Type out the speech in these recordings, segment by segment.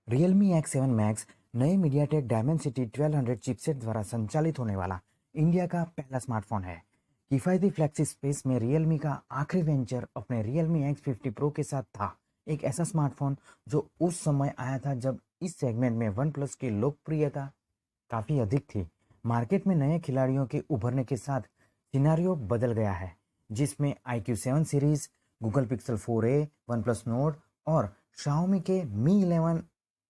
Realme X7 Max नए MediaTek Dimensity 1200 chipset द्वारा संचालित होने वाला इंडिया का पहला स्मार्टफोन है। किफायती फ्लैगशिप स्पेस में Realme का आखिरी वेंचर अपने Realme X50 Pro के साथ था। एक ऐसा स्मार्टफोन जो उस समय आया था जब इस सेगमेंट में वन प्लस की लोकप्रियता काफ़ी अधिक थी। मार्केट में नए खिलाड़ियों के उभरने के साथ सिनेरियो बदल गया है, जिसमें iQ7 series, Google pixel 4a, one plus note और Xiaomi के Mi 11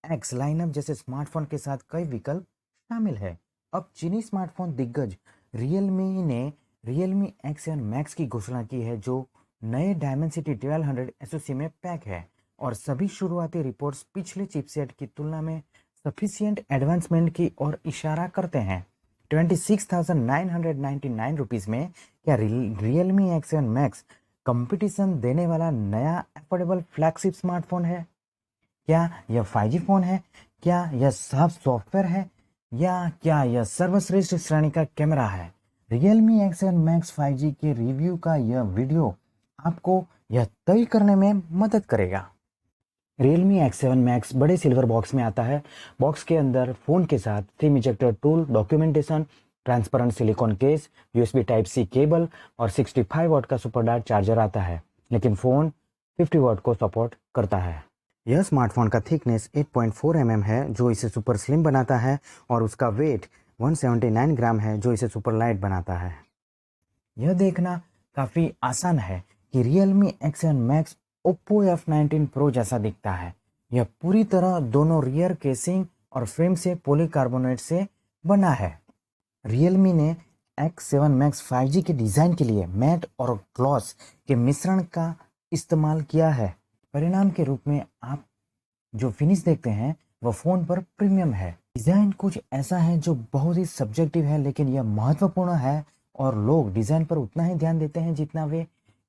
एक्स लाइनअप जैसे स्मार्टफोन के साथ कई विकल्प शामिल है। अब चीनी स्मार्टफोन दिग्गज Realme ने Realme X7 Max की घोषणा की है, जो नए Dimensity 1200 SoC में पैक है और सभी शुरुआती रिपोर्ट्स पिछले चिपसेट की तुलना में सफिशिएंट एडवांसमेंट की ओर इशारा करते हैं। 26,999 रुपीज़ में क्या Realme X7 Max कंपटीशन देने वाला नया अफोर्डेबल फ्लैगशिप स्मार्टफोन है? क्या यह 5G फोन है? क्या यह साफ सॉफ्टवेयर है? या क्या यह सर्वश्रेष्ठ श्रेणी का कैमरा है? Realme X7 Max 5G के रिव्यू का यह वीडियो आपको यह तय करने में मदद करेगा। Realme X7 Max बड़े सिल्वर बॉक्स में आता है। बॉक्स के अंदर फ़ोन के साथ SIM ejector tool, documentation, transparent silicon case, USB Type-C cable और 65 वाट का सुपर डार्ट चार्जर आता है, लेकिन फ़ोन 50 वाट को सपोर्ट करता है। यह स्मार्टफोन का थिकनेस 8.4 mm है, जो इसे सुपर स्लिम बनाता है, और उसका वेट 179 ग्राम है, जो इसे सुपर लाइट बनाता है। यह देखना काफ़ी आसान है कि Realme X7 Max Oppo F19 Pro जैसा दिखता है। यह पूरी तरह दोनों रियर केसिंग और फ्रेम से पॉलीकार्बोनेट से बना है। Realme ने X7 Max 5G के डिज़ाइन के लिए मैट और ग्लॉस के मिश्रण का इस्तेमाल किया है। परिणाम के रूप में आप जो फिनिश देखते हैं वह फ़ोन पर प्रीमियम है। डिज़ाइन कुछ ऐसा है जो बहुत ही सब्जेक्टिव है, लेकिन यह महत्वपूर्ण है और लोग डिज़ाइन पर उतना ही ध्यान देते हैं जितना वे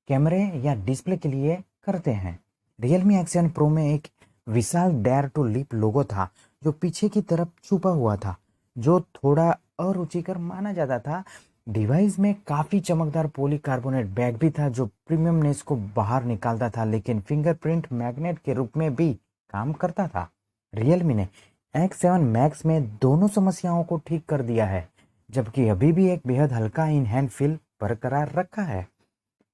कैमरे या डिस्प्ले के लिए करते हैं। Realme X7 Pro में एक विशाल डेयर टू लीप लोगो था, जो पीछे की तरफ छुपा हुआ था, जो थोड़ा अरुचिकर माना जाता था। डिवाइस में काफ़ी चमकदार पॉलीकार्बोनेट बैग भी था, जो प्रीमियमनेस को बाहर निकालता था, लेकिन फिंगरप्रिंट मैग्नेट के रूप में भी काम करता था। Realme ने X7 Max में दोनों समस्याओं को ठीक कर दिया है, जबकि अभी भी एक बेहद हल्का इन हैंड फील बरकरार रखा है।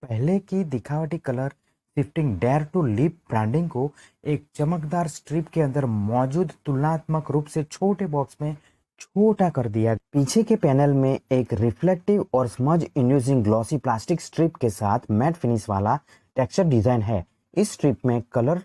पहले की दिखावटी colour shifting dare to lip branding को एक चमकदार स्ट्रिप के अंदर मौजूद तुलनात्मक रूप से छोटे बॉक्स में छोटा कर दिया। पीछे के पैनल में एक रिफ्लेक्टिव और smudge inducing glossy plastic strip के साथ मैट फिनिश वाला टेक्सचर डिजाइन है। इस स्ट्रिप में कलर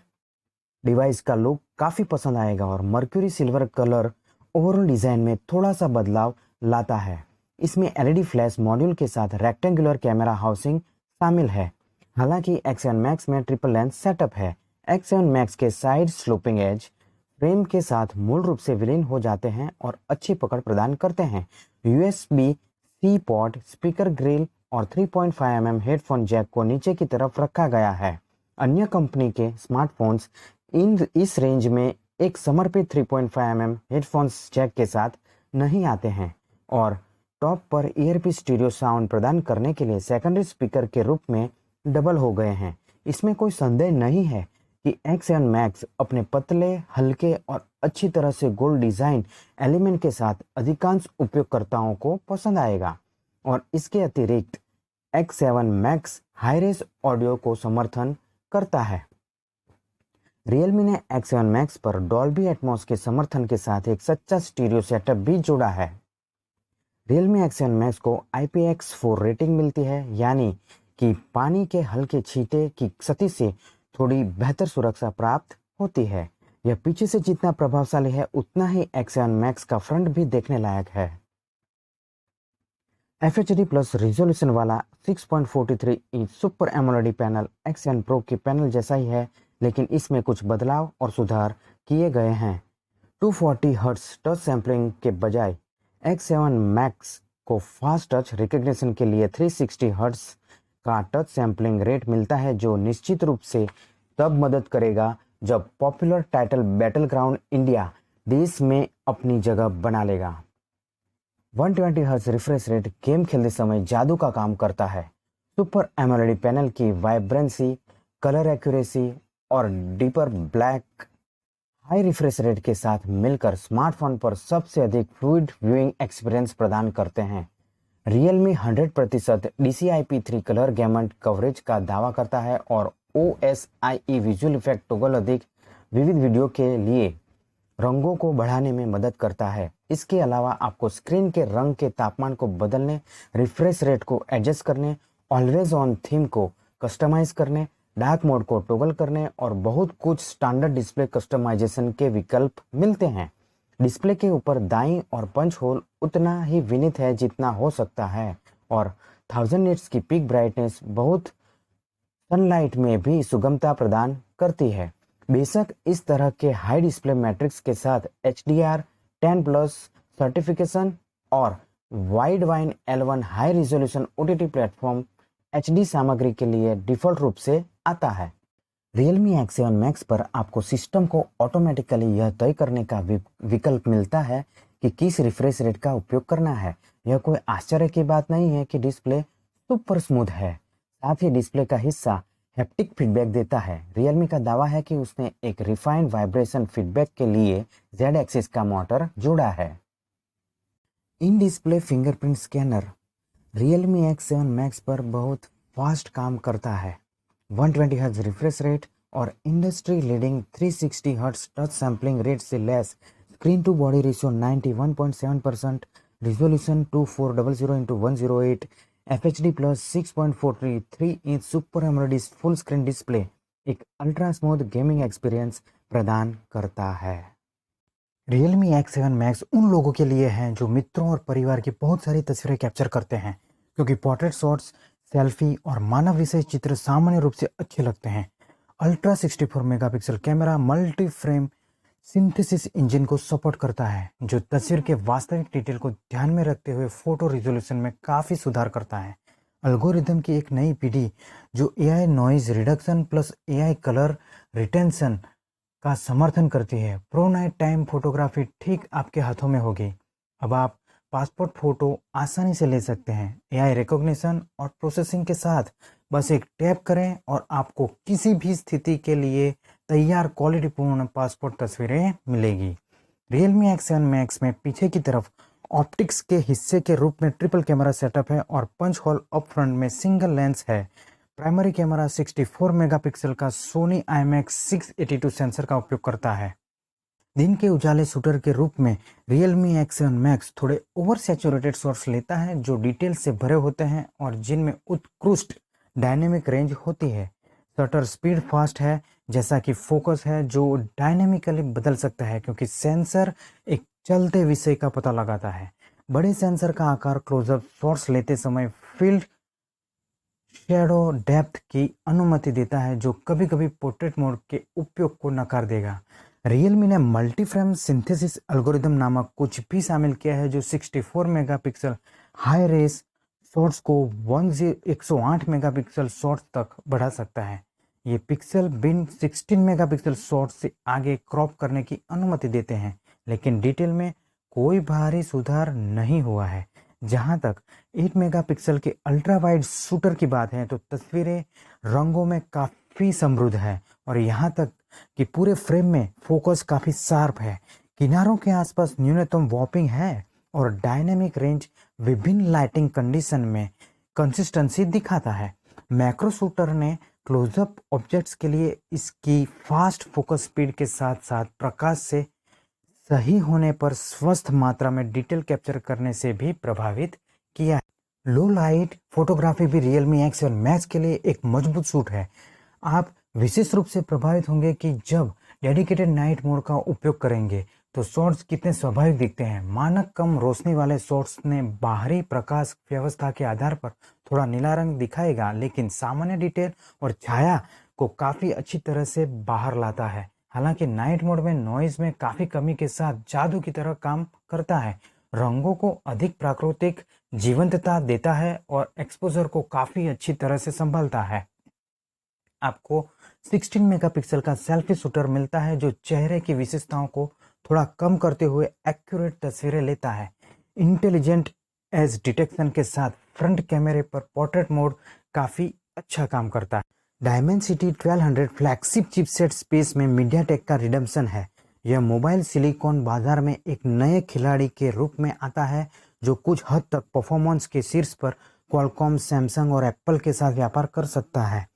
डिवाइस का लुक काफ़ी पसंद आएगा और mercury silver colour overall design में थोड़ा सा बदलाव लाता है। इसमें LED फ्लैश मॉड्यूल के साथ रेक्टेंगुलर कैमरा हाउसिंग शामिल है। हालांकि X7 Max में ट्रिपल लेंस सेटअप है। X7 Max के साइड स्लोपिंग एज फ्रेम के साथ मूल रूप से विलीन हो जाते हैं और अच्छी पकड़ प्रदान करते हैं। USB-C पोर्ट, स्पीकर ग्रिल और 3.5 mm हेडफोन जैक को नीचे की तरफ रखा गया है। अन्य कंपनी के स्मार्टफोन्स इस रेंज में एक समर्पित 3.5 mm हेडफोन्स जैक के साथ नहीं आते हैं और टॉप पर ईयरपीस स्टीरियो साउंड प्रदान करने के लिए सेकेंडरी स्पीकर के रूप में डबल हो गए हैं। इसमें कोई संदेह नहीं है कि X7 Max अपने पतले, हल्के और अच्छी तरह से गोल डिज़ाइन एलिमेंट के साथ अधिकांश उपयोगकर्ताओं को पसंद आएगा। और इसके अतिरिक्त X7 Max high race audio को समर्थन करता है। Realme ने X7 Max पर डॉल्बी एटमॉस के समर्थन के साथ एक सच्चा स्टीरियो सेटअप भी जोड़ा है। Realme X7 Max को IPX4 रेटिंग मिलती है, यानी कि पानी के हल्के छींटे की सतह से थोड़ी बेहतर सुरक्षा प्राप्त होती है। यह पीछे से जितना प्रभावशाली है, उतना ही X7 Max का फ्रंट भी देखने लायक है। FHD प्लस रिजोल्यूशन वाला 6.43 inch super AMOLED panel X7 Pro के पैनल जैसा ही है, लेकिन इसमें कुछ बदलाव और सुधार किए गए हैं। 240 हर्ट्ज टच सैम्पलिंग के बजाय X7 Max को फास्ट टच रिकग्निशन के लिए 360 हर्ट्ज का टच सैम्पलिंग रेट मिलता है, जो निश्चित रूप से तब मदद करेगा जब पॉपुलर टाइटल बैटलग्राउंड इंडिया देश में अपनी जगह बना लेगा। 120 हर्ट्ज रिफ्रेश रेट गेम खेलते समय जादू का काम करता है। सुपर एमोलेड पैनल की वाइब्रेंसी, कलर एक्यूरेसी और deeper black high refresh rate के साथ मिलकर स्मार्टफोन पर सबसे अधिक फ्लूइड व्यूइंग एक्सपीरियंस प्रदान करते हैं। Realme 100% DCI-P3 colour gamut coverage का दावा करता है और OSIE विजुअल इफेक्ट टॉगल अधिक विविध वीडियो के लिए रंगों को बढ़ाने में मदद करता है। इसके अलावा आपको स्क्रीन के रंग के तापमान को बदलने, रिफ्रेश रेट को एडजस्ट करने, ऑलवेज ऑन थीम को कस्टमाइज करने, डार्क मोड को टॉगल करने और बहुत कुछ स्टैंडर्ड डिस्प्ले कस्टमाइजेशन के विकल्प मिलते हैं। डिस्प्ले के ऊपर दाईं और पंच होल उतना ही विनीत है जितना हो सकता है और 1000 निट्स की पीक ब्राइटनेस बहुत सनलाइट में भी सुगमता प्रदान करती है। बेशक इस तरह के हाई डिस्प्ले मैट्रिक्स के साथ HDR10+ सर्टिफिकेशन और wide wine L1 high resolution OTT platform HD सामग्री के लिए डिफ़ॉल्ट रूप से आता है। Realme X7 Max पर आपको सिस्टम को ऑटोमेटिकली यह तय करने का विकल्प मिलता है कि किस रिफ्रेश रेट का उपयोग करना है। यह कोई आश्चर्य की बात नहीं है कि डिस्प्ले सुपर स्मूथ है। साथ ही डिस्प्ले का हिस्सा हैप्टिक फीडबैक देता है। Realme का दावा है कि उसने एक रिफाइंड वाइब्रेशन फीडबैक के लिए Z एक्सिस का मोटर जोड़ा है। In display fingerprint scanner Realme X7 Max पर बहुत फास्ट काम करता है। 120 हर्ट्ज रिफ्रेश रेट और industry leading 360 hertz touch sampling rate से less screen to body ratio 91.7%, resolution 2400x108, FHD plus 6.43 inch super AMOLED full screen display एक ultra smooth gaming experience प्रदान करता है। Realme X7 Max उन लोगों के लिए हैं जो मित्रों और परिवार की बहुत सारी तस्वीरें कैप्चर करते हैं, क्योंकि पोर्ट्रेट शॉट्स, सेल्फी और मानव विषय चित्र सामान्य रूप से अच्छे लगते हैं। Ultra 64 megapixel camera multi frame synthesis engine को सपोर्ट करता है, जो तस्वीर के वास्तविक डिटेल को ध्यान में रखते हुए फोटो रिजोल्यूशन में काफ़ी सुधार करता है। एल्गोरिदम की एक नई पीढ़ी जो AI noise reduction plus AI colour retention का समर्थन करती है। प्रो नाइट टाइम फोटोग्राफी ठीक आपके हाथों में होगी। अब आप पासपोर्ट फोटो आसानी से ले सकते हैं। AI रिकॉग्निशन और प्रोसेसिंग के साथ बस एक टैप करें और आपको किसी भी स्थिति के लिए तैयार क्वालिटीपूर्ण पासपोर्ट तस्वीरें मिलेगी। Realme X7 Max में पीछे की तरफ ऑप्टिक्स के हिस्से के रूप में ट्रिपल कैमरा सेटअप है और पंच होल अप फ्रंट में सिंगल लेंस है। प्राइमरी कैमरा 64 मेगापिक्सल का सोनी IMX 682 सेंसर का उपयोग करता है। दिन के उजाले शूटर के रूप में Realme X7 Max थोड़े ओवर सैचुरेटेड शॉट्स लेता है जो डिटेल से भरे होते हैं और जिनमें उत्कृष्ट डायनेमिक रेंज होती है। शटर स्पीड फास्ट है, जैसा कि फोकस है जो डायनेमिकली बदल सकता है क्योंकि सेंसर एक चलते विषय का पता लगाता है। बड़े सेंसर का आकार क्लोजअप शॉट्स लेते समय फील्ड शैडो डेप्थ की अनुमति देता है, जो कभी कभी पोर्ट्रेट मोड के उपयोग को नकार देगा। Realme ने मल्टी फ्रेम सिंथेसिस एल्गोरिदम नामक कुछ भी शामिल किया है जो 64 मेगापिक्सल हाई रेस शॉट्स को 108 मेगापिक्सल शॉट्स तक बढ़ा सकता है। ये पिक्सल बिन 16 मेगापिक्सल शॉट्स से आगे क्रॉप करने की अनुमति देते हैं, लेकिन डिटेल में कोई भारी सुधार नहीं हुआ है। जहां तक 8 मेगापिक्सल के अल्ट्रा वाइड शूटर की बात है तो तस्वीरें रंगों में काफ़ी समृद्ध है और यहाँ तक कि पूरे फ्रेम में फोकस काफ़ी शार्प है। किनारों के आसपास न्यूनतम वॉपिंग है और डायनेमिक रेंज विभिन्न लाइटिंग कंडीशन में कंसिस्टेंसी दिखाता है। मैक्रो शूटर ने क्लोजअप ऑब्जेक्ट्स के लिए इसकी फास्ट फोकस स्पीड के साथ साथ प्रकाश से सही होने पर स्वस्थ मात्रा में डिटेल कैप्चर करने से भी प्रभावित किया है। लो लाइट फोटोग्राफी भी Realme X7 Max के लिए एक मजबूत सूट है। आप विशेष रूप से प्रभावित होंगे कि जब डेडिकेटेड नाइट मोड का उपयोग करेंगे तो शॉट्स कितने स्वाभाविक दिखते हैं। मानक कम रोशनी वाले शॉट्स ने बाहरी प्रकाश व्यवस्था के आधार पर थोड़ा नीला रंग दिखाएगा, लेकिन सामान्य डिटेल और छाया को काफ़ी अच्छी तरह से बाहर लाता है। हालांकि नाइट मोड में नॉइज में काफ़ी कमी के साथ जादू की तरह काम करता है, रंगों को अधिक प्राकृतिक जीवंतता देता है और एक्सपोजर को काफ़ी अच्छी तरह से संभालता है। आपको 16 मेगापिक्सल का सेल्फी शूटर मिलता है जो चेहरे की विशेषताओं को थोड़ा कम करते हुए एक्यूरेट तस्वीरें लेता है। इंटेलिजेंट एज डिटेक्शन के साथ फ्रंट कैमरे पर पोर्ट्रेट मोड काफ़ी अच्छा काम करता है। डायमेंसिटी 1200 फ्लैगशिप चिपसेट स्पेस में मीडियाटेक का रिडम्पशन है। यह मोबाइल सिलिकॉन बाजार में एक नए खिलाड़ी के रूप में आता है जो कुछ हद तक परफॉर्मेंस के शीर्ष पर क्वालकॉम, सैमसंग और एप्पल के साथ व्यापार कर सकता है।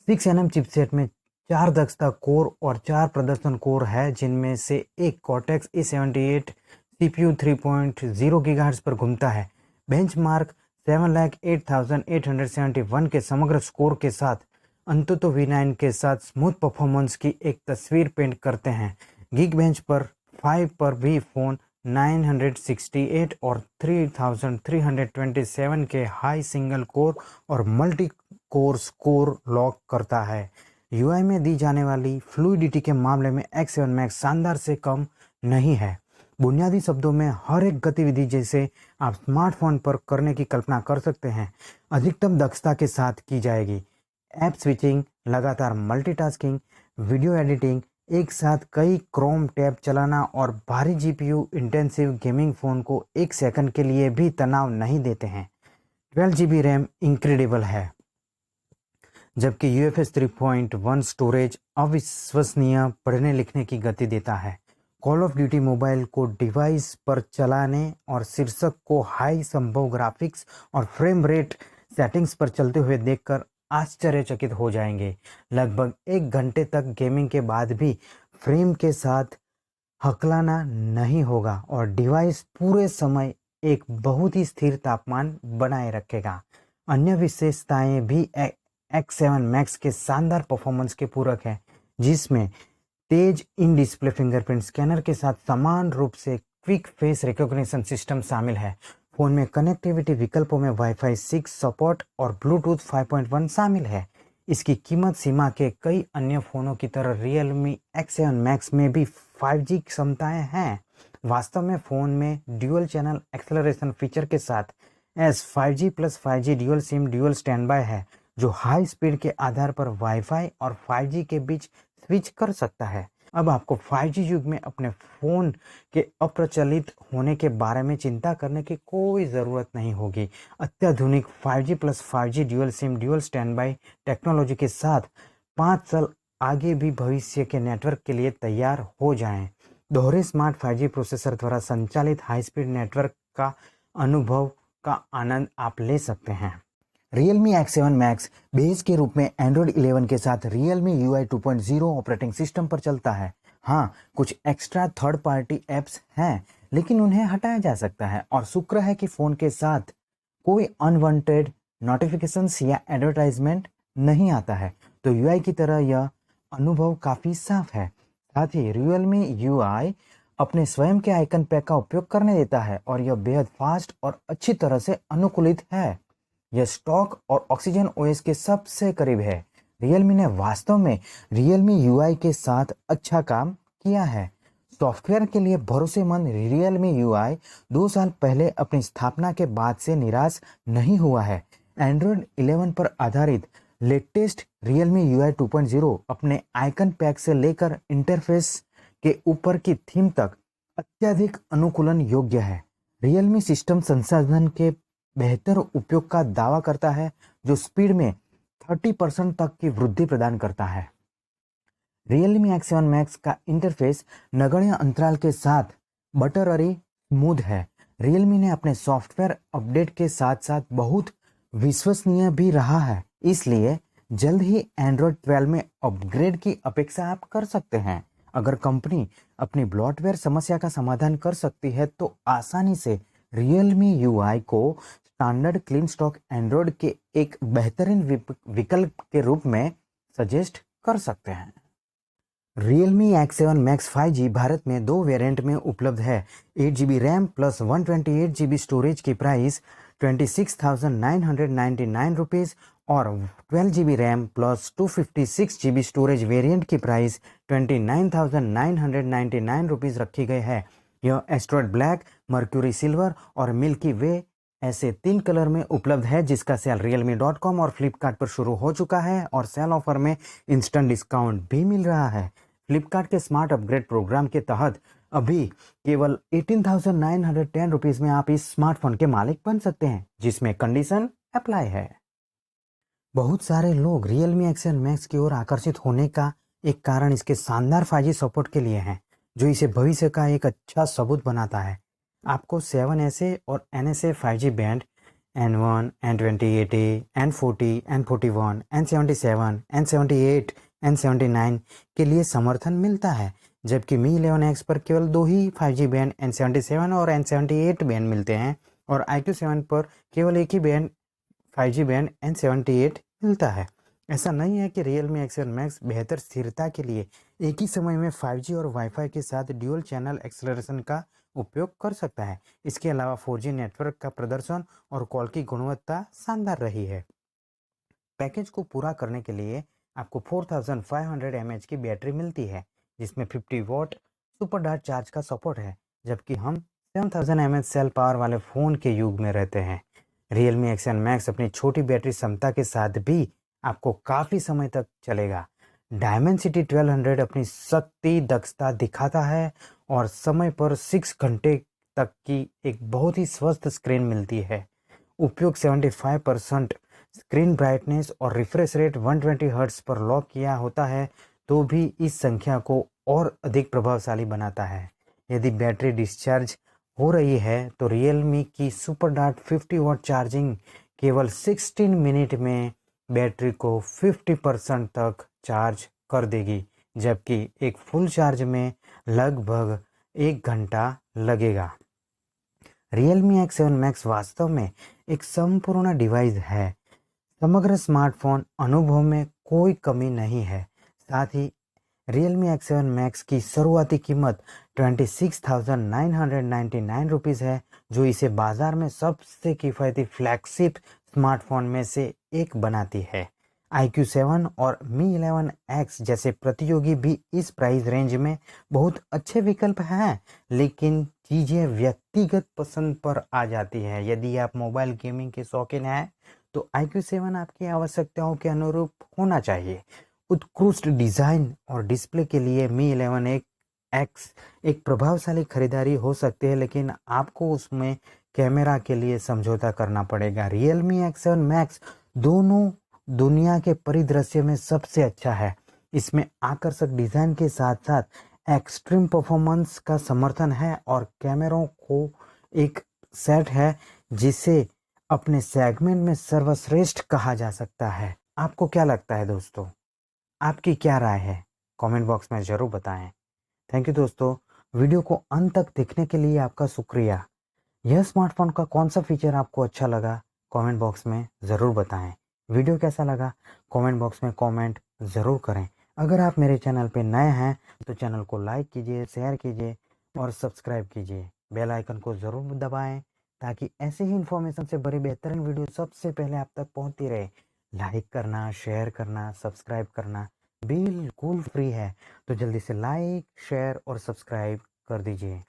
6nm चिपसेट में 4 दक्षता कोर और 4 प्रदर्शन कोर है, जिनमें से एक कॉर्टेक्स A78 CPU 3.0 गीगाहर्ट्ज पर घूमता है। बेंचमार्क 7,08,871 के समग्र स्कोर के साथ अंतुतो V9 के साथ स्मूथ परफॉर्मेंस की एक तस्वीर पेंट करते हैं। Geekbench पर 5 पर भी फोन 968 और 3,327 के हाई सिंगल कोर और मल्टी कोर स्कोर लॉक करता है। UI में दी जाने वाली फ्लूइडिटी के मामले में X7 Max शानदार से कम नहीं है। बुनियादी शब्दों में हर एक गतिविधि जैसे आप स्मार्टफोन पर करने की कल्पना कर सकते हैं अधिकतम दक्षता के साथ की जाएगी। ऐप स्विचिंग, लगातार मल्टीटास्किंग, वीडियो एडिटिंग, एक साथ कई क्रोम टैब चलाना और भारी GPU इंटेंसिव गेमिंग फ़ोन को एक सेकंड के लिए भी तनाव नहीं देते हैं। 12 GB रैम इंक्रेडिबल है, जबकि UFS 3.1 स्टोरेज अविश्वसनीय पढ़ने लिखने की गति देता है। कॉल ऑफ ड्यूटी मोबाइल को डिवाइस पर चलाने और शीर्षक को हाई संभव ग्राफिक्स और फ्रेम रेट सेटिंग्स पर चलते हुए देखकर आश्चर्यचकित हो जाएंगे। लगभग 1 घंटे तक गेमिंग के बाद भी फ्रेम के साथ हकलाना नहीं होगा और डिवाइस पूरे समय एक बहुत ही स्थिर तापमान बनाए रखेगा। अन्य विशेषताएं भी X7 Max के शानदार परफॉर्मेंस के पूरक है, जिसमें तेज इन डिस्प्ले फिंगरप्रिंट स्कैनर के साथ समान रूप से क्विक फेस रिकॉग्निशन सिस्टम शामिल है। फोन में कनेक्टिविटी विकल्पों में Wi-Fi 6 सपोर्ट और ब्लूटूथ 5.1 शामिल है। इसकी कीमत सीमा के कई अन्य फ़ोनों की तरह Realme X7 Max में भी 5G क्षमताएं हैं। वास्तव में फ़ोन में ड्यूअल चैनल एक्सेलरेशन फीचर के साथ S5G plus 5G dual SIM dual stand by है, जो हाई स्पीड के आधार पर Wi-Fi और 5G के बीच स्विच कर सकता है। अब आपको 5G युग में अपने फ़ोन के अप्रचलित होने के बारे में चिंता करने की कोई ज़रूरत नहीं होगी। अत्याधुनिक 5G plus 5G dual SIM dual stand by technology के साथ 5 साल आगे भी भविष्य के नेटवर्क के लिए तैयार हो जाएं। दोहरे स्मार्ट 5G प्रोसेसर द्वारा संचालित हाई स्पीड नेटवर्क का अनुभव का आनंद आप ले सकते हैं। Realme X7 Max बेस के रूप में Android 11 के साथ Realme UI 2.0 ऑपरेटिंग सिस्टम पर चलता है। हाँ, कुछ एक्स्ट्रा थर्ड पार्टी ऐप्स हैं, लेकिन उन्हें हटाया जा सकता है और शुक्र है कि फ़ोन के साथ कोई अनवांटेड नोटिफिकेशंस या एडवर्टाइजमेंट नहीं आता है, तो UI की तरह यह अनुभव काफ़ी साफ है। साथ ही Realme UI अपने स्वयं के आइकन पैक का उपयोग करने देता है और यह बेहद फास्ट और अच्छी तरह से अनुकूलित है। यह स्टॉक और ऑक्सीजन OS के सबसे करीब है। Realme ने वास्तव में Realme UI के साथ अच्छा काम किया है। सॉफ्टवेयर के लिए भरोसेमंद Realme UI 2 साल पहले अपनी स्थापना के बाद से निराश नहीं हुआ है। Android 11 पर आधारित लेटेस्ट Realme UI 2.0 अपने आइकन पैक से लेकर इंटरफेस के ऊपर की थीम तक अत्यधिक अनुकूलन योग्य है। Realme सिस्टम संसाधन के बेहतर उपयोग का दावा करता है, जो स्पीड में 30% तक की वृद्धि प्रदान करता है। Realme X7 Max का इंटरफेस नगण्य अंतराल के साथ बटररी स्मूथ है। Realme ने अपने सॉफ्टवेयर अपडेट के साथ साथ बहुत विश्वसनीय भी रहा है, इसलिए जल्द ही Android 12 में अपग्रेड की अपेक्षा आप कर सकते हैं। अगर कंपनी अपनी ब्लॉटवेयर समस्या का समाधान कर सकती है, तो आसानी से Realme UI को स्टैंडर्ड क्लीन स्टॉक एंड्रॉयड के एक बेहतरीन विकल्प के रूप में सजेस्ट कर सकते हैं। Realme X7 Max 5G Bharat में 2 वेरिएंट में उपलब्ध है। 8 GB RAM plus 128 GB storage की प्राइस 26,999 रुपीज़ और 12 GB RAM plus 256 GB storage variant की प्राइस 29,999 रुपीज़ रखी गई है। यह एस्ट्रॉयड ब्लैक, मर्क्यूरी सिल्वर और मिल्की वे ऐसे 3 कलर में उपलब्ध है, जिसका सेल Realme.com और फ्लिपकार्ट पर शुरू हो चुका है और सेल ऑफर में इंस्टेंट डिस्काउंट भी मिल रहा है। फ्लिपकार्ट के स्मार्ट अपग्रेड प्रोग्राम के तहत अभी केवल 18,910 रुपीज़ में आप इस स्मार्टफोन के मालिक बन सकते हैं, जिसमें कंडीशन अप्लाई है। बहुत सारे लोग Realme X7 Max की ओर आकर्षित होने का एक कारण इसके शानदार 5G सपोर्ट के लिए है, जो इसे भविष्य का एक अच्छा सबूत बनाता है। आपको 7SA और NSA 5G band N1, N20, N40, N41, N77, N78, N79 के लिए समर्थन मिलता है, जबकि Mi 11X पर केवल 2 ही 5G बैंड N77 और N78 बैंड मिलते हैं और iQOO 7 पर केवल एक ही बैंड 5G बैंड N78 मिलता है। ऐसा नहीं है कि Realme X7 Max बेहतर स्थिरता के लिए एक ही समय में 5G और वाईफाई के साथ ड्यूल चैनल एक्सेलरेशन का उपयोग कर सकता है। इसके अलावा 4G नेटवर्क का प्रदर्शन और कॉल की गुणवत्ता शानदार रही है। पैकेज को पूरा करने के लिए आपको 4500 mAh की बैटरी मिलती है, जिसमें 50 वॉट सुपर डार्ट चार्ज का सपोर्ट है, जबकि हम 7000 mAh सेल पावर वाले फ़ोन के युग में रहते हैं। Realme X7 Max अपनी छोटी बैटरी क्षमता के साथ भी आपको काफ़ी समय तक चलेगा। Dimensity 1200 अपनी शक्ति दक्षता दिखाता है और समय पर 6 घंटे तक की एक बहुत ही स्वस्थ स्क्रीन मिलती है। उपयोग 75% स्क्रीन ब्राइटनेस और रिफ्रेश रेट 120 हर्ट्ज पर लॉक किया होता है, तो भी इस संख्या को और अधिक प्रभावशाली बनाता है। यदि बैटरी डिस्चार्ज हो रही है तो Realme की सुपर डार्ट 50 वॉट चार्जिंग केवल 16 मिनट में बैटरी को 50% तक चार्ज कर देगी, जबकि एक फुल चार्ज में लगभग 1 घंटा लगेगा। Realme X7 Max वास्तव में एक संपूर्ण डिवाइस है। समग्र स्मार्टफोन अनुभव में कोई कमी नहीं है। साथ ही Realme X7 Max की शुरुआती कीमत 26,999 रुपीज़ है, जो इसे बाजार में सबसे किफ़ायती फ्लैगशिप स्मार्टफोन में से एक बनाती है। iQOO 7 और Mi 11X जैसे प्रतियोगी भी इस प्राइस रेंज में बहुत अच्छे विकल्प हैं, लेकिन चीज़ें व्यक्तिगत पसंद पर आ जाती है। यदि आप मोबाइल गेमिंग के शौकीन हैं तो iQOO 7 आपकी आवश्यकताओं के अनुरूप होना चाहिए। उत्कृष्ट डिज़ाइन और डिस्प्ले के लिए Mi 11X एक प्रभावशाली खरीदारी हो सकती है, लेकिन आपको उसमें कैमरा के लिए समझौता करना पड़ेगा। Realme X7 Max दोनों दुनिया के परिदृश्य में सबसे अच्छा है। इसमें आकर्षक डिज़ाइन के साथ साथ एक्सट्रीम परफॉर्मेंस का समर्थन है और कैमरों को एक सेट है जिसे अपने सेगमेंट में सर्वश्रेष्ठ कहा जा सकता है। आपको क्या लगता है दोस्तों? आपकी क्या राय है? कमेंट बॉक्स में ज़रूर बताएं। थैंक यू दोस्तों, वीडियो को अंत तक देखने के लिए आपका शुक्रिया। यह स्मार्टफोन का कौन सा फीचर आपको अच्छा लगा, कमेंट बॉक्स में ज़रूर बताएं। वीडियो कैसा लगा, कमेंट बॉक्स में कमेंट ज़रूर करें। अगर आप मेरे चैनल पे नए हैं तो चैनल को लाइक कीजिए, शेयर कीजिए और सब्सक्राइब कीजिए। बेल आइकन को ज़रूर दबाएं ताकि ऐसे ही इन्फॉर्मेशन से भरी बेहतरीन वीडियो सबसे पहले आप तक पहुंचती रहे। लाइक करना, शेयर करना, सब्सक्राइब करना बिल्कुल फ्री है, तो जल्दी से लाइक, शेयर और सब्सक्राइब कर दीजिए।